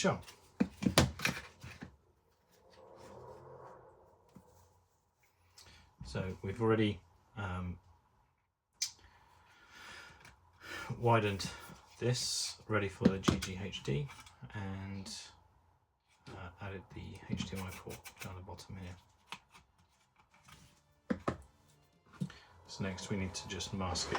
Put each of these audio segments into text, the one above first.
shell. So we've already widened this, ready for the GGHD, and added the HDMI port down the bottom here. So next we need to just mask it.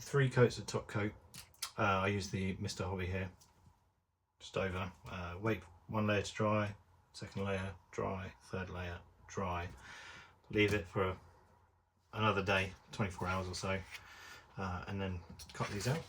Three coats of top coat. I use the Mr. Hobby here, just over. Wait one layer to dry, second layer dry, third layer dry. Leave it for another day, 24 hours or so, and then cut these out.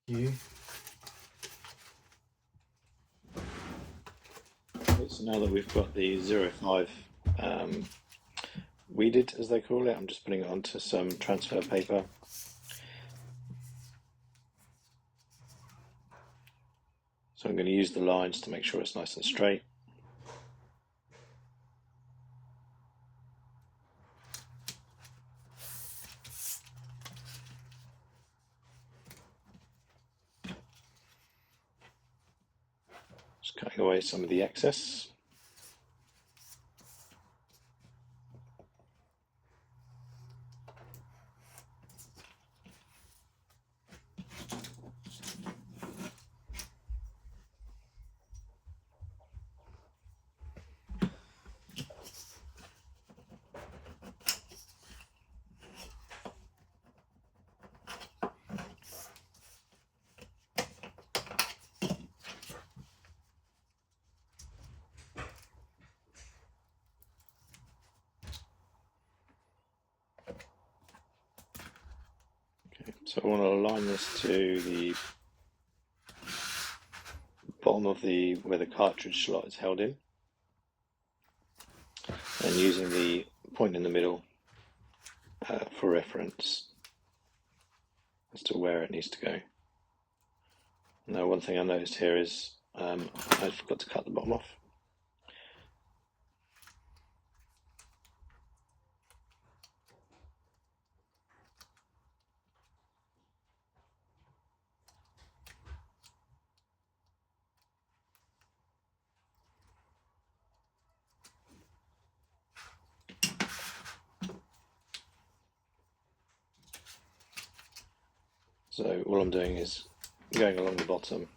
You. So now that we've got the 05 weeded, as they call it, I'm just putting it onto some transfer paper. So I'm going to use the lines to make sure it's nice and straight. Just cutting away some of the excess. So I want to align this to the bottom of where the cartridge slot is held in, and using the point in the middle for reference as to where it needs to go. Now, one thing I noticed here is I forgot to cut the bottom off. So all I'm doing is going along the bottom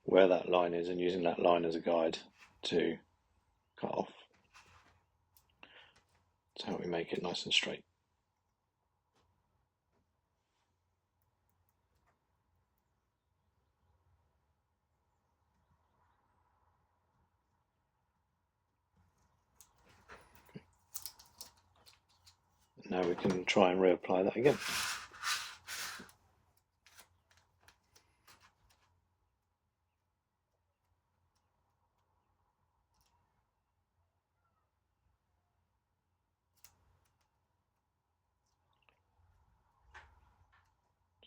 where that line is and using that line as a guide to cut off. That's how we make it nice and straight. Now we can try and reapply that again.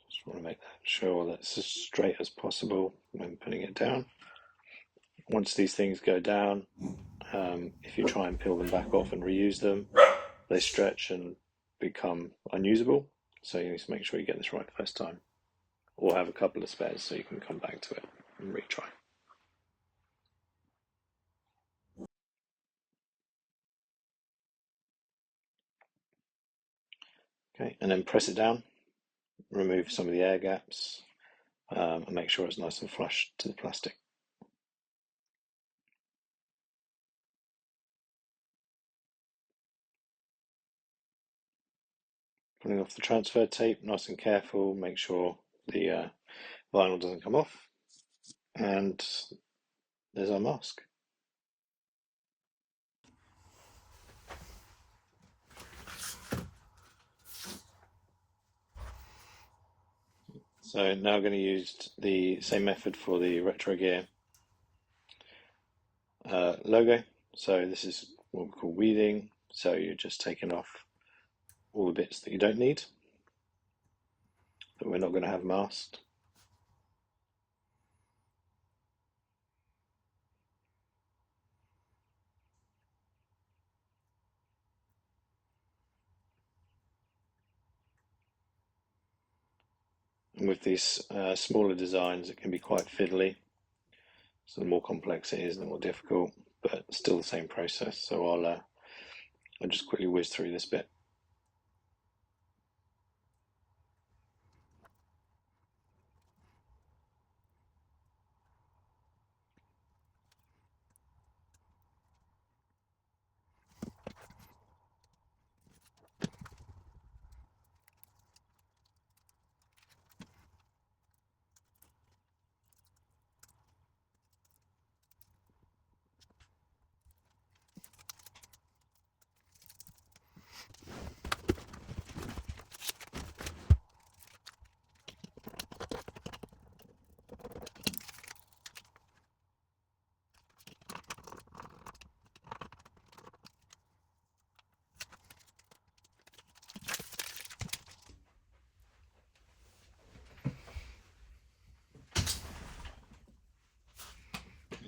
Just want to make sure that's as straight as possible when putting it down. Once these things go down, if you try and peel them back off and reuse them, they stretch and become unusable. So you need to make sure you get this right the first time, or have a couple of spares so you can come back to it and retry. Okay, and then press it down, remove some of the air gaps, and make sure it's nice and flush to the plastic. Pulling off the transfer tape, nice and careful, make sure the vinyl doesn't come off, and there's our mask. So now I'm going to use the same method for the Retro Gear logo. So this is what we call weeding. So you're just taking off all the bits that you don't need, that we're not going to have masked. And with these smaller designs, it can be quite fiddly. So the more complex it is, the more difficult, but still the same process. So I'll just quickly whiz through this bit.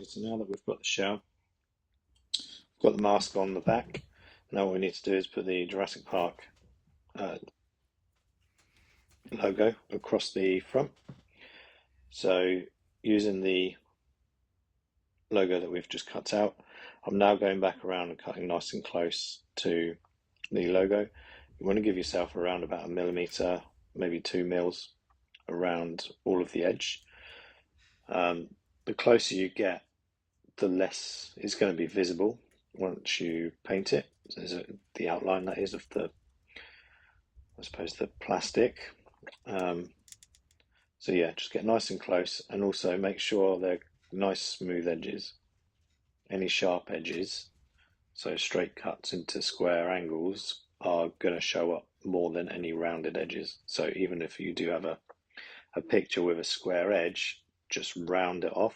So now that we've got the shell, we've got the mask on the back, now what we need to do is put the Jurassic Park logo across the front. So using the logo that we've just cut out, I'm now going back around and cutting nice and close to the logo. You want to give yourself around about 1 millimeter, maybe 2 mils around all of the edge. The closer you get, the less is going to be visible once you paint it. So there's the outline, that is, of the, I suppose, the plastic. So yeah, just get nice and close, and also make sure they're nice smooth edges. Any sharp edges, so straight cuts into square angles, are going to show up more than any rounded edges. So even if you do have a picture with a square edge, just round it off,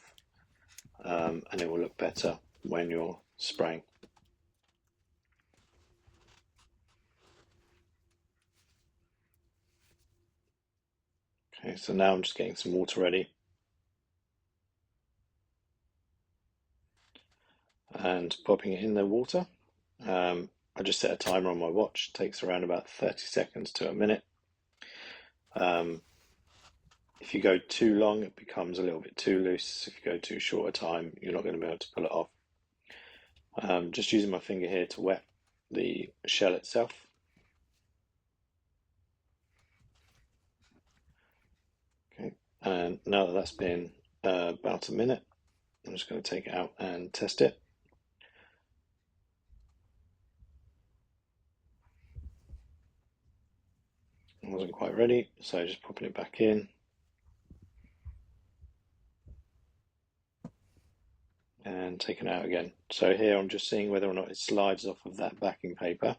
and it will look better when you're spraying. Okay, so now I'm just getting some water ready. And popping it in the water. I just set a timer on my watch. It takes around about 30 seconds to a minute. If you go too long, it becomes a little bit too loose. If you go too short a time, you're not going to be able to pull it off. Just using my finger here to wet the shell itself. Okay, and now that that's been about a minute, I'm just going to take it out and test it. It wasn't quite ready, so just popping it back in. And taken out again. So here I'm just seeing whether or not it slides off of that backing paper,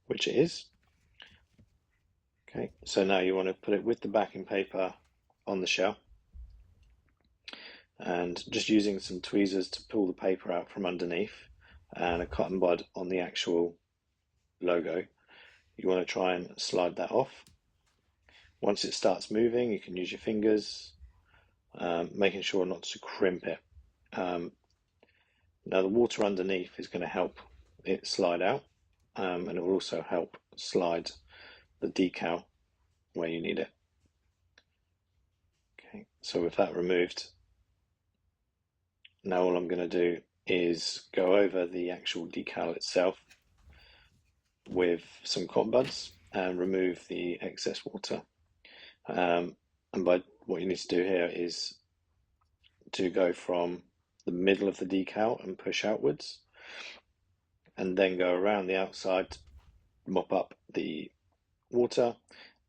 which it is. Okay, so now you want to put it with the backing paper on the shell, and just using some tweezers to pull the paper out from underneath, and a cotton bud on the actual logo. You want to try and slide that off. Once it starts moving, you can use your fingers, making sure not to crimp it. Now the water underneath is going to help it slide out, and it will also help slide the decal where you need it. Okay, so with that removed, now all I'm going to do is go over the actual decal itself with some cotton buds and remove the excess water. And by what you need to do here is to go from the middle of the decal and push outwards, and then go around the outside, mop up the water,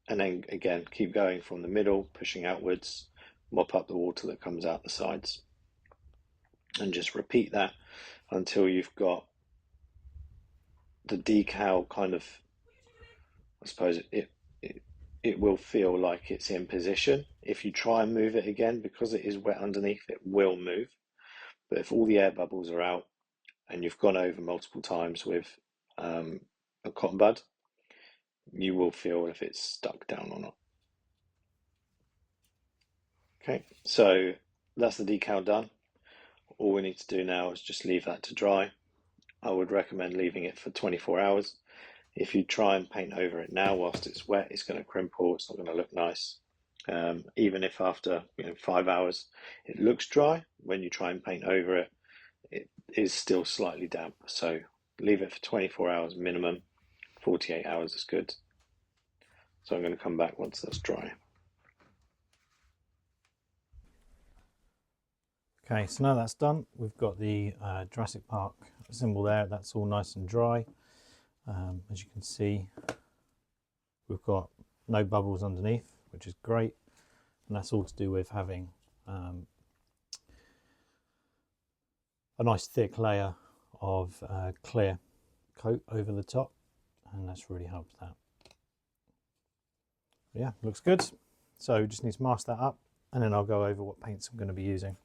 and then again keep going from the middle, pushing outwards, mop up the water that comes out the sides, and just repeat that until you've got the decal kind of, I suppose it will feel like it's in position. If you try and move it again, because it is wet underneath, it will move. But if all the air bubbles are out and you've gone over multiple times with a cotton bud, you will feel if it's stuck down or not. Okay, so that's the decal done. All we need to do now is just leave that to dry. I would recommend leaving it for 24 hours. If you try and paint over it now whilst it's wet, it's going to crimple, it's not going to look nice. Even if after 5 hours it looks dry, when you try and paint over it, it is still slightly damp. So leave it for 24 hours minimum, 48 hours is good. So I'm going to come back once that's dry. Okay, so now that's done, we've got the Jurassic Park symbol there. That's all nice and dry. As you can see, we've got no bubbles underneath, which is great, and that's all to do with having a nice thick layer of clear coat over the top, and that's really helped that. Yeah, looks good. So just need to mask that up, and then I'll go over what paints I'm going to be using.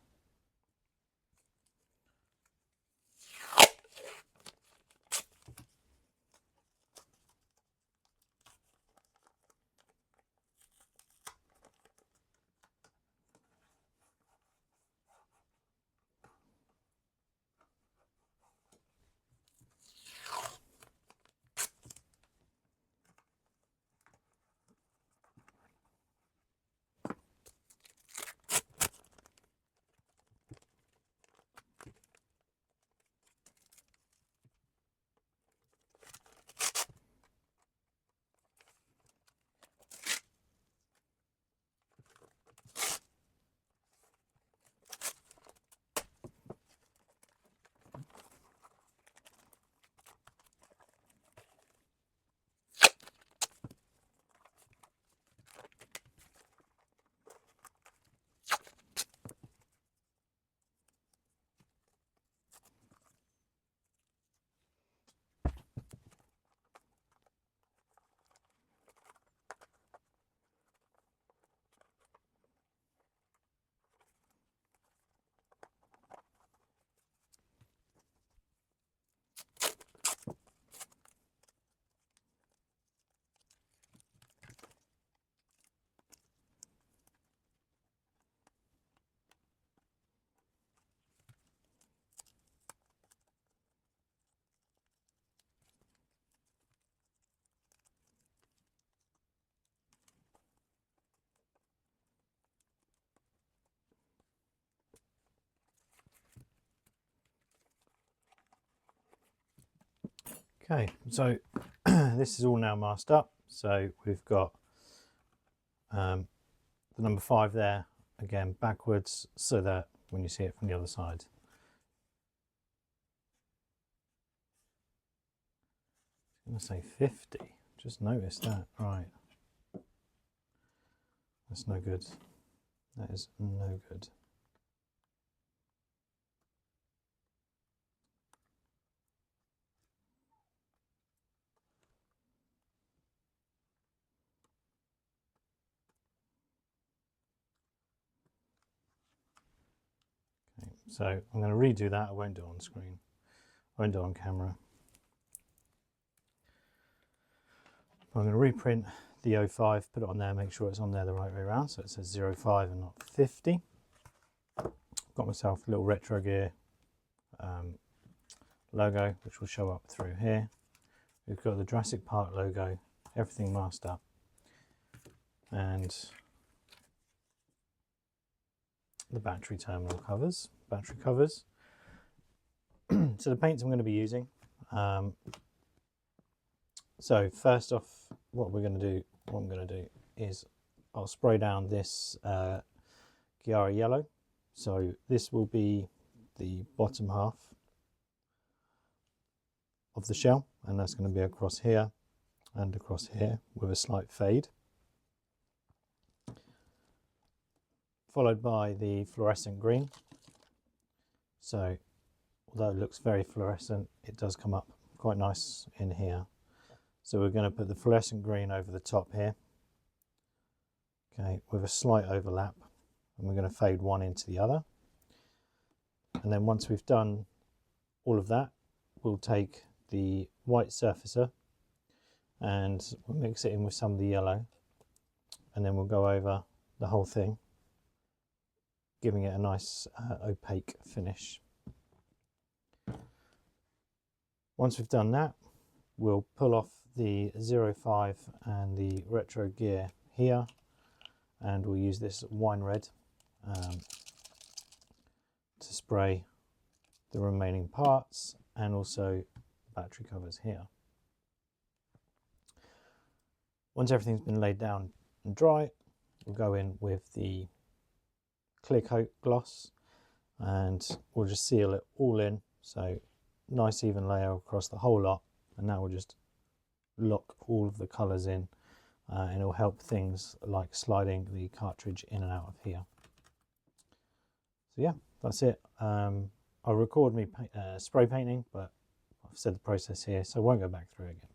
Okay, so this is all now masked up. So we've got the number 5 there, again backwards, so that when you see it from the other side. I'm going to say 50, just noticed that, right. That's no good. That is no good. Okay, so I'm going to redo that. I won't do it on screen. I won't do it on camera. I'm going to reprint the 05, put it on there, make sure it's on there the right way around, so it says 05 and not 50. Got myself a little Retro Gear logo, which will show up through here. We've got the Jurassic Park logo, everything masked up, and the battery terminal covers, battery covers. So the paints I'm going to be using. So first off, what I'm going to do is I'll spray down this Giara yellow. So this will be the bottom half of the shell, and that's going to be across here and across here with a slight fade. Followed by the fluorescent green. So although it looks very fluorescent, it does come up quite nice in here. So we're going to put the fluorescent green over the top here, okay, with a slight overlap, and we're going to fade one into the other. And then once we've done all of that, we'll take the white surfacer and we'll mix it in with some of the yellow, and then we'll go over the whole thing, giving it a nice opaque finish. Once we've done that, we'll pull off the 05 and the Retro Gear here, and we'll use this wine red to spray the remaining parts, and also battery covers here. Once everything's been laid down and dry, we'll go in with the clear coat gloss and we'll just seal it all in, so nice even layer across the whole lot, and that will just lock all of the colours in, and it will help things like sliding the cartridge in and out of here. So yeah, that's it. I'll record me spray painting, but I've said the process here, so I won't go back through it again.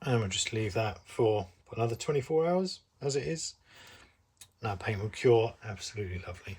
And we'll just leave that for another 24 hours as it is. Now paint will cure absolutely lovely.